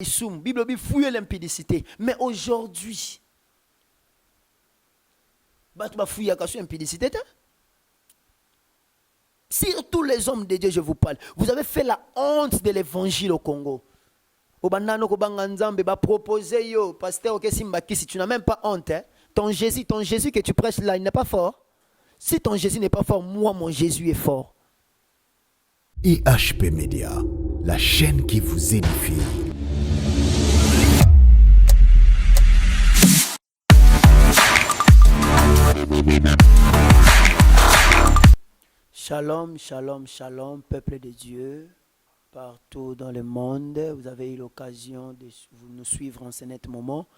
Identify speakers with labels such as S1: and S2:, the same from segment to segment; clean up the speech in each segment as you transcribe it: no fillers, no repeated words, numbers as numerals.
S1: Bible dit fouiller l'impudicité. Mais aujourd'hui, tu vas fouiller l'impudicité. Surtout les hommes de Dieu, je vous parle. Vous avez fait la honte de l'évangile au Congo. Si tu n'as même pas honte, hein? Ton Jésus que tu prêches là, il n'est pas fort. Si ton Jésus n'est pas fort, moi, mon Jésus est fort.
S2: IHP Média, la chaîne qui vous édifie.
S1: Shalom, shalom, shalom, peuple de Dieu, partout dans le monde. Vous avez eu l'occasion de nous suivre en ce net moment.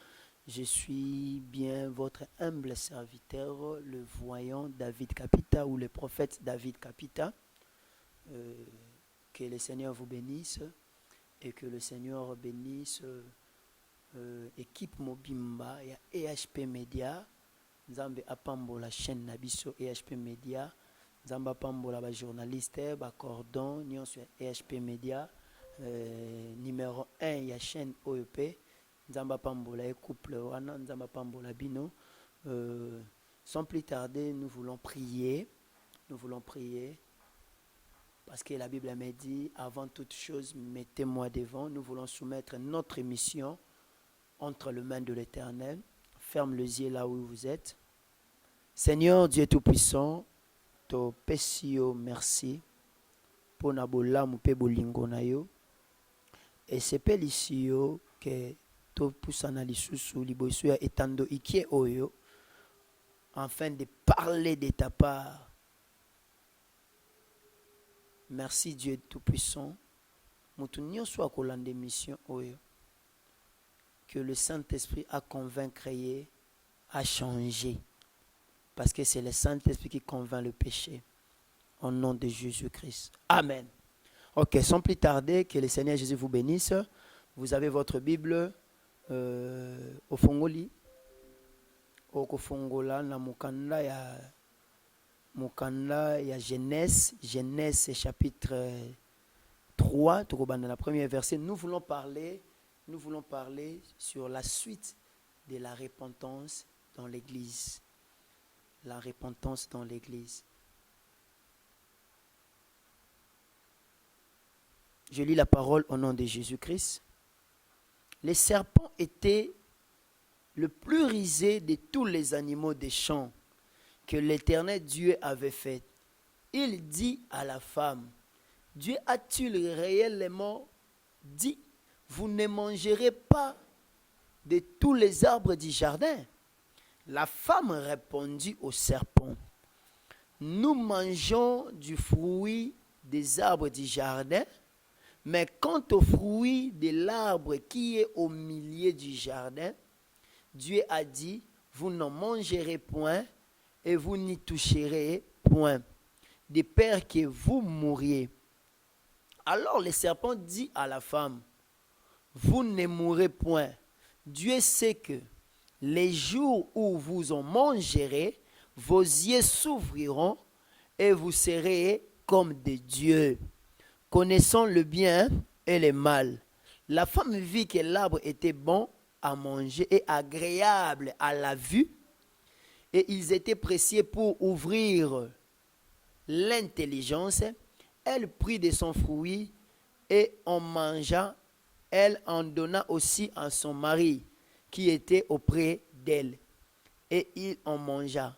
S1: Je suis bien votre humble serviteur, le voyant David Kapita ou le prophète David Kapita. Que le Seigneur vous bénisse et que le Seigneur bénisse équipe Mobimba et EHP Media. Nzambe apambo la chaîne Nabiso EHP Media. Nzamba pambola ba journaliste ba cordon nion sur EHP Media numéro 1 ya chaîne OEP Nzamba pambola et couple wana Nzamba pambola bino sans plus tarder nous voulons prier parce que la Bible m'a dit avant toute chose mettez-moi devant. Nous voulons soumettre notre émission entre les mains de l'Éternel. Ferme les yeux là où vous êtes. Seigneur Dieu Tout-Puissant, to pesio merci pour na bolamu pe bolingo na yo et sepeli ici yo que to pusana lisusu liboso ya etando ikie oyo afin de parler de ta part. Merci Dieu Tout-Puissant. Mutu nyonso akolanda mission oyo que le Saint-Esprit a convaincu à changer. Parce que c'est le Saint-Esprit qui convainc le péché. Au nom de Jésus-Christ. Amen. Ok, sans plus tarder, que le Seigneur Jésus vous bénisse. Vous avez votre Bible au Fongoli. Au Fongola, na Mukanda ya Genèse. Genèse chapitre 3, dans la première verset. Nous voulons parler sur la suite de la repentance dans l'Église. La repentance dans l'Église. Je lis la parole au nom de Jésus-Christ. Les serpents étaient le plus rusé de tous les animaux des champs que l'Éternel Dieu avait fait. Il dit à la femme, Dieu a-t-il réellement dit, vous ne mangerez pas de tous les arbres du jardin? La femme répondit au serpent, nous mangeons du fruit des arbres du jardin, mais quant au fruit de l'arbre qui est au milieu du jardin, Dieu a dit, vous n'en mangerez point et vous n'y toucherez point, de peur que vous mouriez. Alors le serpent dit à la femme, vous ne mourrez point. Dieu sait que les jours où vous en mangerez, vos yeux s'ouvriront et vous serez comme des dieux, connaissant le bien et le mal. La femme vit que l'arbre était bon à manger et agréable à la vue, et ils étaient précieux pour ouvrir l'intelligence. Elle prit de son fruit et en mangea. Elle en donna aussi à son mari qui était auprès d'elle, et il en mangea.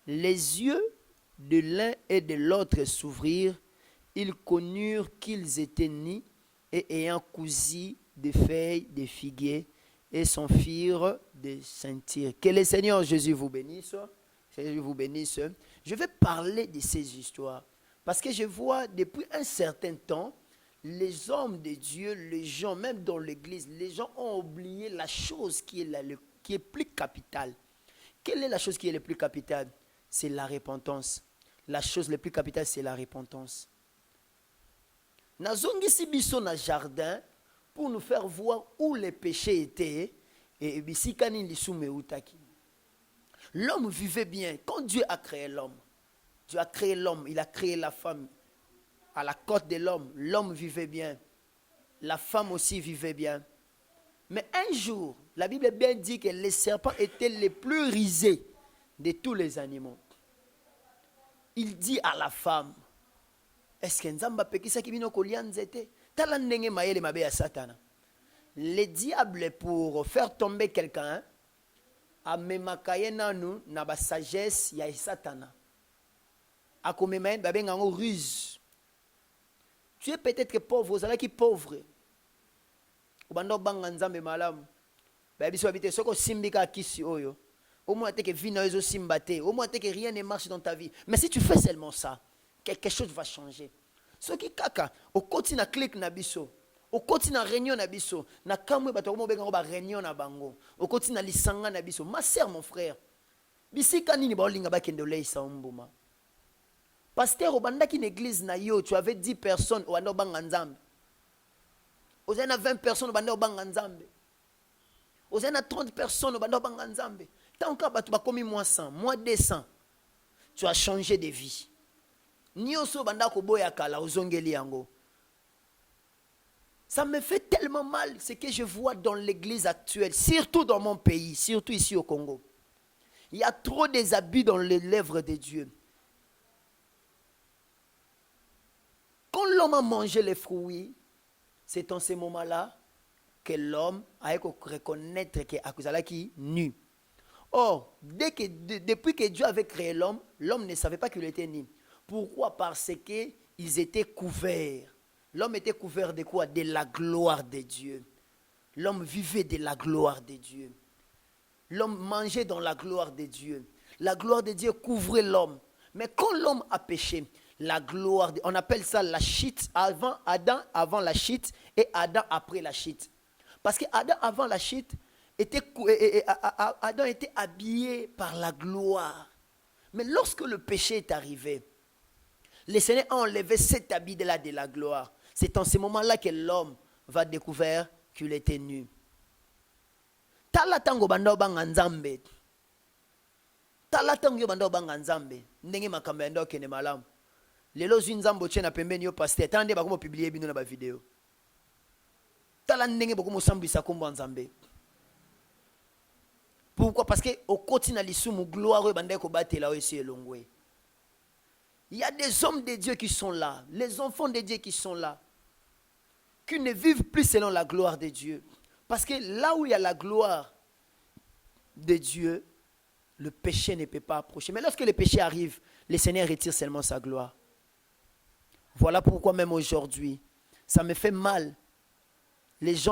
S1: Les yeux de l'un et de l'autre s'ouvrirent, ils connurent qu'ils étaient nus, et ayant cousu des feuilles de figuier, et s'en firent des ceintures. Que le Seigneur Jésus vous bénisse. Je vais parler de ces histoires, parce que je vois depuis un certain temps, les hommes de Dieu, les gens, même dans l'église, les gens ont oublié la chose qui est plus capitale. Quelle est la chose qui est la plus capitale? C'est la repentance. La chose la plus capitale, c'est la repentance. Nazongisi biso na jardin pour nous faire voir où les péchés étaient et bisikani lisume utaki. L'homme vivait bien. Quand Dieu a créé l'homme, il a créé la femme. À la côte de l'homme vivait bien. La femme aussi vivait bien. Mais un jour, la Bible bien dit que les serpents étaient les plus risés de tous les animaux. Il dit à la femme, est-ce que Nzamba pekisa kibino kolia nzete? Tala ndenge mayele mabe ya Satana. Le diable, pour faire tomber quelqu'un, amemakaye nanu na ba sagesse ya Satana. Akomemaye babenga ngo ruse. Tu es peut-être pauvre, vous allez qui pauvre. Ubando banga nzambe malamu. Ba biso habite soko simbika kisi oyo. Au moins que vie ne simbate, au moins que rien ne marche dans ta vie. Mais si tu fais seulement ça, quelque chose va changer. Ce qui kaka, au côté na clic na biso, au côté na réunion na biso, na kamwe bato mo benga ba réunion na bango, au côté na lisanga na biso. Ma sœur, mon frère, bisika nini ba olinga ba kende leisa ombuma. Pasteur obandaki une église na yo, tu avais 10 personnes au ando banga nzambe. Ozana 20 personnes au bando banga nzambe. Ozana 30 personnes au bando banga nzambe. Tant que tu as commis moins 100, moins 200, tu as changé de vie. Ça me fait tellement mal ce que je vois dans l'église actuelle, surtout dans mon pays, surtout ici au Congo. Il y a trop des abus dans les lèvres de Dieu. Quand l'homme a mangé les fruits, c'est en ce moment-là que l'homme a reconnaître qu'il est nu. Or, depuis que Dieu avait créé l'homme, l'homme ne savait pas qu'il était nu. Pourquoi? Parce qu'ils étaient couverts. L'homme était couvert de quoi? De la gloire de Dieu. L'homme vivait de la gloire de Dieu. L'homme mangeait dans la gloire de Dieu. La gloire de Dieu couvrait l'homme. Mais quand l'homme a péché, la gloire, on appelle ça la chute. Adam avant la chute et Adam après la chute. Parce que Adam avant la chute, Adam était habillé par la gloire. Mais lorsque le péché est arrivé, le Seigneur a enlevé cet habit-là de la gloire. C'est en ce moment-là que l'homme va découvrir qu'il était nu. Tala tango banda banga nzambe. Tala tango banda banga nzambe. Ndenge makambo ndo kene malamu. Lelo zwi nzambo tshena pembeni yo pasteur. Tala nde bakomo publier bino na ba vidéo. Tala ndenge bakomo sambisa kombo nzambe. Pourquoi? Parce que au quotidien lisumu gloire banda ko batela aussi elongwe. Il y a des hommes de Dieu qui sont là, les enfants de Dieu qui sont là, qui ne vivent plus selon la gloire de Dieu. Parce que là où il y a la gloire de Dieu, le péché ne peut pas approcher. Mais lorsque le péché arrive, le Seigneur retire seulement sa gloire. Voilà pourquoi même aujourd'hui, ça me fait mal. Les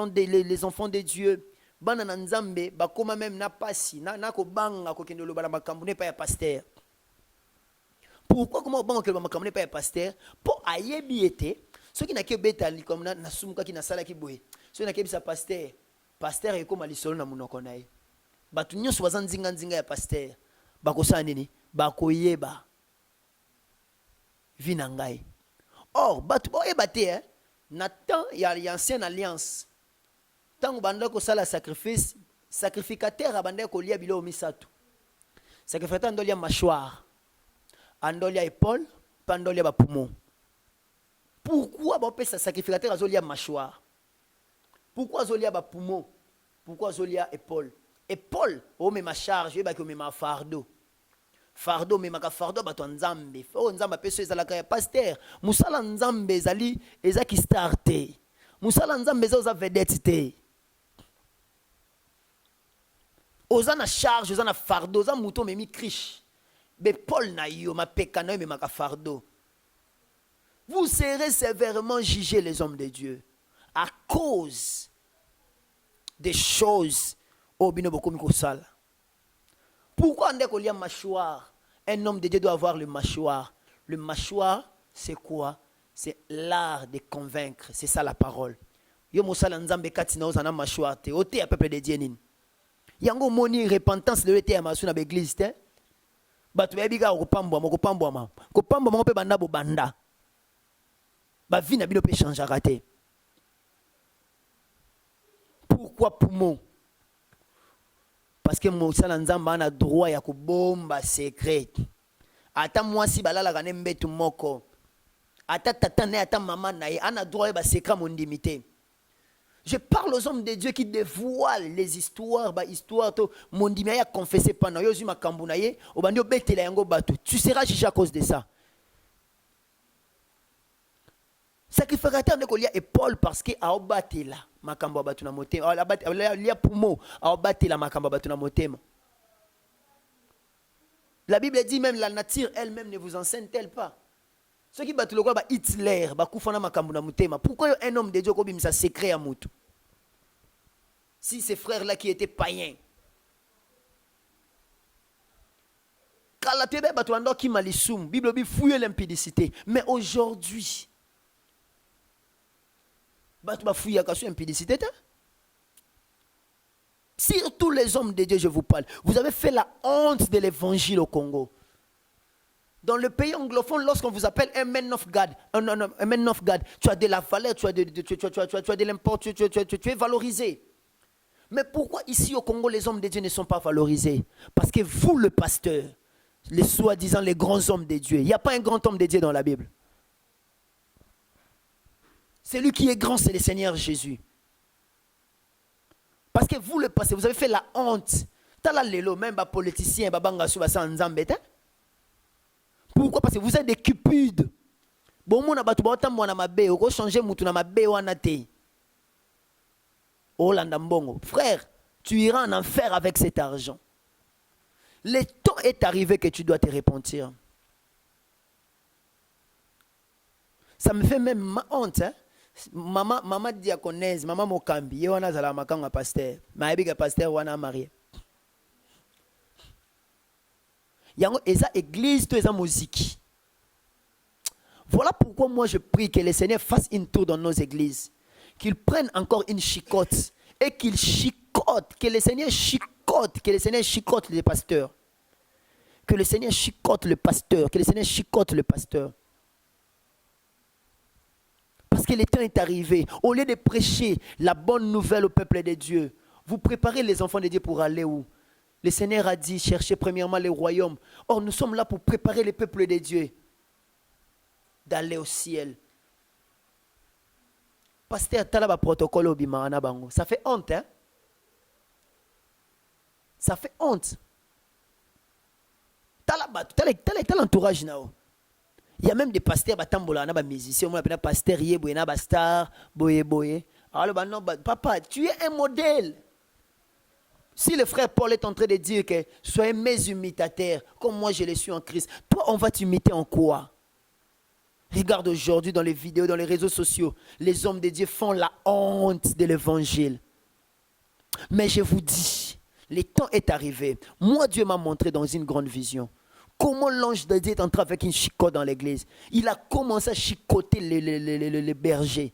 S1: enfants de Dieu, banana nzambe, bakoma même na pasi, na ko banga ko kendo lobala makambu ne pa ya pasteur. Pourquoi comment bango ke makambu ne pa ya pasteur? Pour ayebi été, ceux qui n'a que betali comme na sumuka ki na sala ki boye. Ceux qui n'a que bisa pasteur, pasteur e comme alisolo na munoko na ye. Batu nyonso bazanzinga nzinga ya pasteur. Bakosana nini? Bakoyeba. Vina ngai. Or, batu boyeba te na temps ya l'ancienne alliance. Tant banda ko sala sacrifice, sacrificateur abanda ko lia bilo misatu. Sacrificateur ndolia mâchoire, andolia épaule, pandolia ba poumon. Pourquoi ba pesa sacrificateur azolia mâchoire? Pourquoi azolia ba poumon? Pourquoi azolia épaule? Épaule o me ma charge, ba ko me ma fardeau. Fardeau me maka fardeau ba to nzambe. O nzamba peso ezalaka ya pasteur. Musala nzambe ezali ezaki starté. Musala nzambe za vedette te. Ozana charge, ozana fardeau, ozana mouton memi krish. Be Paul na yo, ma pekana me maka fardeau. Vous serez sévèrement jugés les hommes de Dieu à cause des choses au bino bokomi kosala. Pourquoi on dit mâchoire? Un homme de Dieu doit avoir le mâchoire. Le mâchoire, c'est quoi? C'est l'art de convaincre. C'est ça la parole. Yo mosala nzambe katina ozana mâchoire te. Ote a peuple de Dieu nini. Yango moni repentance de l'été à masu na l'église te. Batu bebiga kopambwa ma. Kopambwa mo pe banda bo banda. Ba vie na bino pe changer raté. Pourquoi poumon? Parce que mosala nzamba na droit ya kobomba secret. Ata mwasi balala kane mbetu moko. Ata tata na ata mama na ye ana droit ba secret mondimité. Je parle aux hommes de Dieu qui dévoilent les histoires, mondimia confessé pendant yozu makambunaye, obandi obetela yango batu. Tu seras jugé à cause de ça. Sacrificateur de Kolia et Paul parce que a obatela makambo batu na motema. Lia pumo a obatela makambo batu na motema. La Bible dit même la nature elle-même ne vous enseigne-t-elle pas? Ceux qui battent le quoi, Hitler, bakufana makambo na motema. Pourquoi un homme de Dieu comme ça secret à mutu? Si ces frères-là qui étaient païens. Kalatebe batwando ki malisum, Bible bi fouille l'impudicité. Mais aujourd'hui, batwa fouille à impudicité. Sur tous les hommes de Dieu, je vous parle. Vous avez fait la honte de l'évangile au Congo. Dans le pays anglophone, lorsqu'on vous appelle un man of God, un man of God, tu as de la valeur, tu as de l'importance, tu es valorisé. Mais pourquoi ici au Congo, les hommes de Dieu ne sont pas valorisés? Parce que vous, le pasteur, les soi-disant les grands hommes de Dieu, il n'y a pas un grand homme de Dieu dans la Bible. Celui qui est grand, c'est le Seigneur Jésus. Parce que vous, le pasteur, vous avez fait la honte. Tala lelo, même les politiciens, pourquoi? Parce que vous êtes des cupides. Bon, mon abatu ba mwana mabe, oko changer mutu na mabe wana te. Oh landambongo, frère, tu iras en enfer avec cet argent. Le temps est arrivé que tu dois te repentir. Ça me fait même ma honte, hein? Maman diaconèse, maman mokambi, ye wana zala makanga pasteur. Maïbiga pasteur wana marié. Yango eza église to eza musique. Voilà pourquoi moi je prie que le Seigneur fasse une tour dans nos églises, qu'il prenne encore une chicotte et qu'il chicote, que le Seigneur chicote les pasteurs, que le Seigneur chicote le pasteur, que le Seigneur chicote le pasteur. Parce que le temps est arrivé. Au lieu de prêcher la bonne nouvelle au peuple de Dieu, vous préparez les enfants de Dieu pour aller où? Le Seigneur a dit, cherchez premièrement le royaume. Or, nous sommes là pour préparer le peuple de Dieu d'aller au ciel. Pasteur, talaba protocole au bimana bango. Ça fait honte, hein? Ça fait honte. Talaba, t'as l'entourage now. Il y a même des pasteurs, des musiciens, des pasteurs, des stars, boye. Alors, non, papa, tu es un modèle. Si le frère Paul est en train de dire que soyez mes imitateurs, comme moi je le suis en Christ, toi, on va t'imiter en quoi? Regarde aujourd'hui dans les vidéos, dans les réseaux sociaux, les hommes de Dieu font la honte de l'évangile. Mais je vous dis, le temps est arrivé. Moi, Dieu m'a montré dans une grande vision comment l'ange de Dieu est entré avec une chicotte dans l'église. Il a commencé à chicoter les bergers.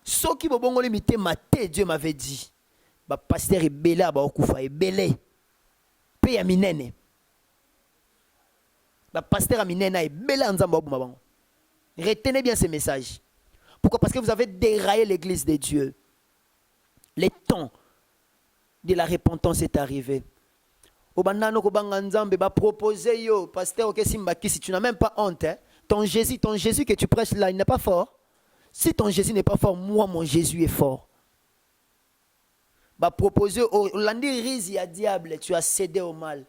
S1: Ce qui m'a bon limité, Dieu m'avait dit, bah pasteur est belé, bah okufa est belé, paye à minene. Bah pasteur à minene est belé en zamba mabango. Retenez bien ces messages. Pourquoi? Parce que vous avez déraillé l'église de Dieu. Le temps de la repentance est arrivé. Obandano ko banga nzambe ba proposer yo pasteur ok simbaki, si tu n'as même pas honte, hein? Ton Jésus que tu prêches là, il n'est pas fort. Si ton Jésus n'est pas fort, moi, mon Jésus est fort. Bah proposer au lundi risi à diable, tu as cédé au mal.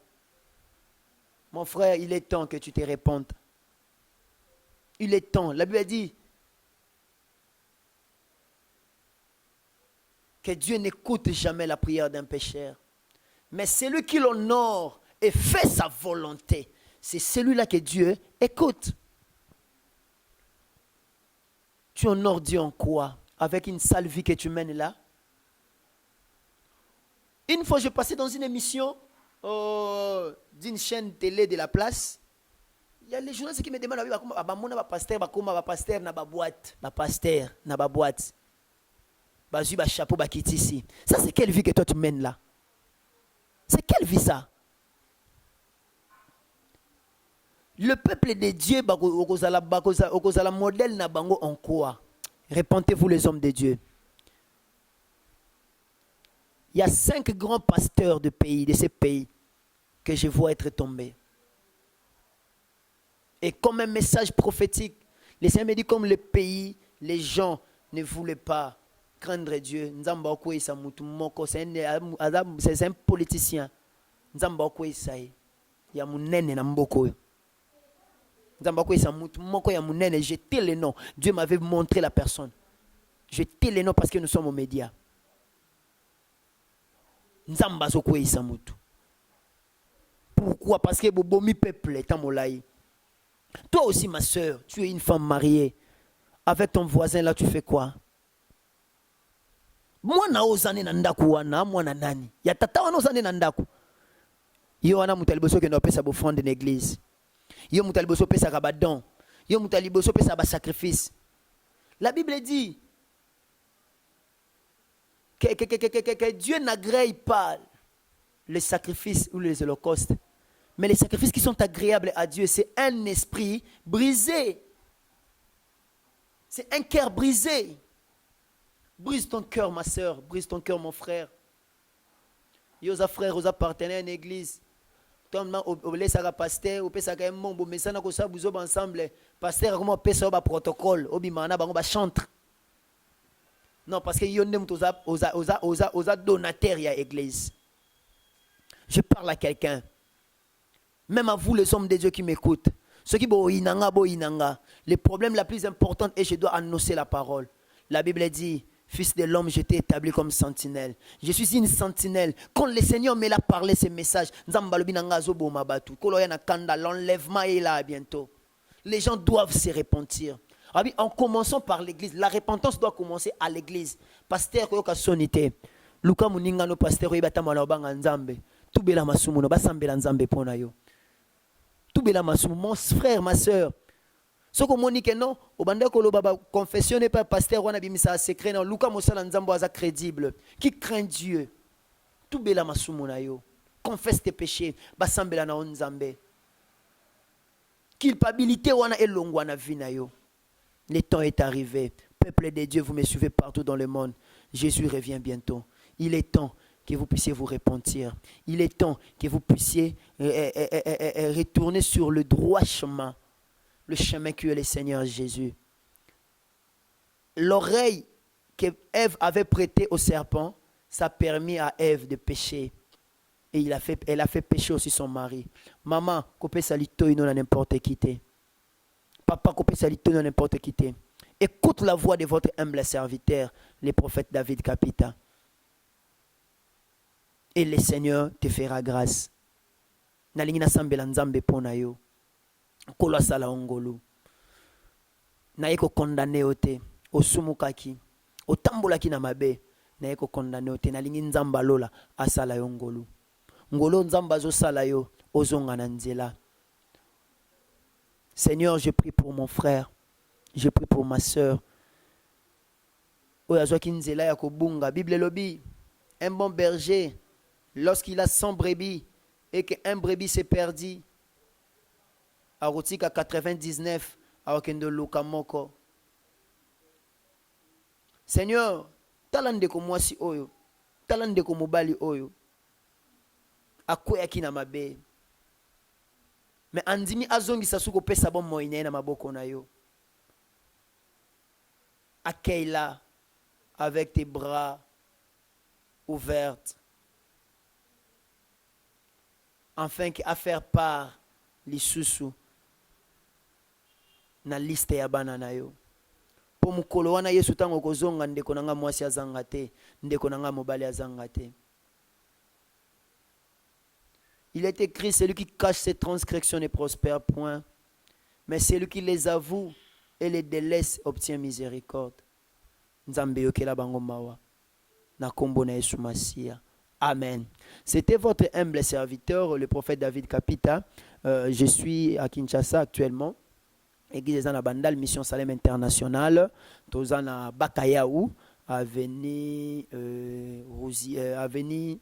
S1: Mon frère, il est temps que tu te répandes. Il est temps. La Bible dit que Dieu n'écoute jamais la prière d'un pécheur. Mais celui qui l'honore et fait sa volonté, c'est celui-là que Dieu écoute. Tu honores Dieu en quoi? Avec une sale vie que tu mènes là? Une fois, je passais dans une émission d'une chaîne télé de la place. Il y a les journalistes qui me demandent, pasteur na ba boîte, bazu ba chapeau ba kitisi. Ça c'est quelle vie que toi tu mènes là? C'est quelle vie ça? Le peuple de Dieu, okozala modèle na bango en quoi? Répentez-vous les hommes de Dieu. Il y a 5 grands pasteurs de ces pays que je vois être tombés. Et comme un message prophétique, le Seigneur me dit comme le pays les gens ne voulaient pas craindre Dieu. C'est un politicien. J'étais les noms. Dieu m'avait montré la personne. J'étais les noms parce que nous sommes aux médias. Pourquoi? Parce que Bobomi peuple est amolaï. Toi aussi, ma soeur, tu es une femme mariée. Avec ton voisin, là, tu fais quoi? Moi, na ozane nandaku wana, moi na nani. Ya tata wana ozane nandaku. Yo wana mutaliboso ke no pesa bo offrande de l'église. Yo mutaliboso pesa ka ba don. Yo mutaliboso pesa ba sacrifice. La Bible dit que Dieu n'agrée pas les sacrifices ou les holocaustes. Mais les sacrifices qui sont agréables à Dieu, c'est un esprit brisé. C'est un cœur brisé. Brise ton cœur, ma soeur. Brise ton cœur, mon frère. Yosa frère, yosa partenaire en église. Toi, on laisse un pasteur, on peut un monde, mais ça n'a pas besoin ensemble. Pasteur, comment on peut un protocole, on peut chanter. Non, parce que yon dem osa donateur à l'église. Je parle à quelqu'un. Même à vous, les hommes de Dieu qui m'écoutent. Ceux qui bo inanga. Le problème la plus importante est que je dois annoncer la parole. La Bible dit, Fils de l'homme, je t'ai établi comme sentinelle. Je suis une sentinelle. Quand le Seigneur me l'a parlé, ce message, l'enlèvement est là bientôt. Les gens doivent se repentir. En commençant par l'église, la repentance doit commencer à l'église. Pasteur, koyoka sonité. Luka muninga no pasteur yebata mala obanga nzambe. Tubela masumu no basambela nzambe pona yo. Tubela masumu, mon frère, ma soeur. Ce que mon dit non, au bandé ko loba confession n'est pas pasteur wana bimisa secret non. Luka mosala nzambo aza crédible. Qui craint Dieu. Tubela masumu na yo. Confesse tes péchés. Basambela na nzambe. Culpabilité wana elongwa na vie na yo. Le temps est arrivé. Peuple de Dieu, vous me suivez partout dans le monde. Jésus revient bientôt. Il est temps que vous puissiez vous repentir. Il est temps que vous puissiez retourner sur le droit chemin. Le chemin que est le Seigneur Jésus. L'oreille que Ève avait prêtée au serpent, ça a permis à Ève de pécher. Et elle a fait pécher aussi son mari. Maman, coupez sa lito, il n'a n'importe qui. Papa, coupez sa lito, il n'a n'importe qui. Écoute la voix de votre humble serviteur, le prophète David Kapita. Et le Seigneur te fera grâce. Nalingi na sambela nzambe pona yo. Kolo sala ongolo. Na yeko condamné ote. Osumukaki. Otambolaki na mabe. Na yeko condamné ote. Nalingi nzamba lola asala yo ngolo. Ngolo nzamba zo sala yo ozonga na nzela. Seigneur, je prie pour mon frère. Je prie pour ma soeur. Oyazwaki nzela ya kobunga. Bible lobi. Un bon berger, lorsqu'il a 100 brebis et qu'un brebis s'est perdu, à Rotika 99, à Okendo Lukamoko. Seigneur, talande ko mwasi oyo, talande ko mobali oyo, akweyaki na mabe. Mais andimi azongi sasuko pesa bon moine na maboko na yo. Accueille-la avec tes bras ouverts. Afin qu'à faire part lisusu na liste ya banana yo. Po mukolo wana Yesu tango kozonga ndeko nanga mwasi azanga te, ndeko nanga mobali azanga te. Il est écrit, celui qui cache ses transgressions ne prospère point, mais celui qui les avoue et les délaisse obtient miséricorde. Nzambe yokela bango mawa na kombo na Yesu Masia. Amen. C'était votre humble serviteur, le prophète David Kapita. Je suis à Kinshasa actuellement. Église de Bandal, Mission Salem International. Tozana Bakayaou, avenue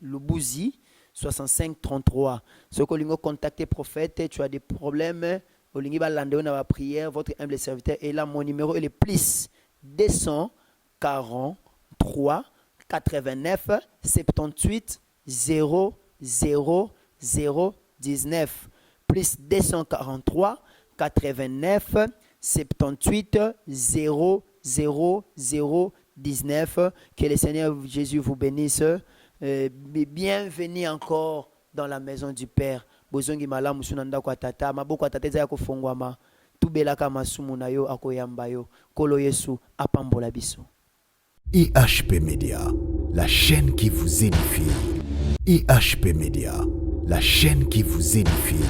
S1: Lubouzi, 6533. Ce que vous contactez prophète, tu as des problèmes, vous avez prière, votre humble serviteur est là. Mon numéro est le plus 243 89 78 0 0 0 19 plus 243 89 78 0 0019. Que le Seigneur Jésus vous bénisse. Bienvenue encore dans la maison du Père. Bozongi malamu sunanda kwa tata, maboko atateza ya kufungwama. Tubelaka masumu na yo akoyamba yo. Kolo Yesu apambola biso.
S2: IHP Média, la chaîne qui vous édifie. IHP Média, la chaîne qui vous édifie.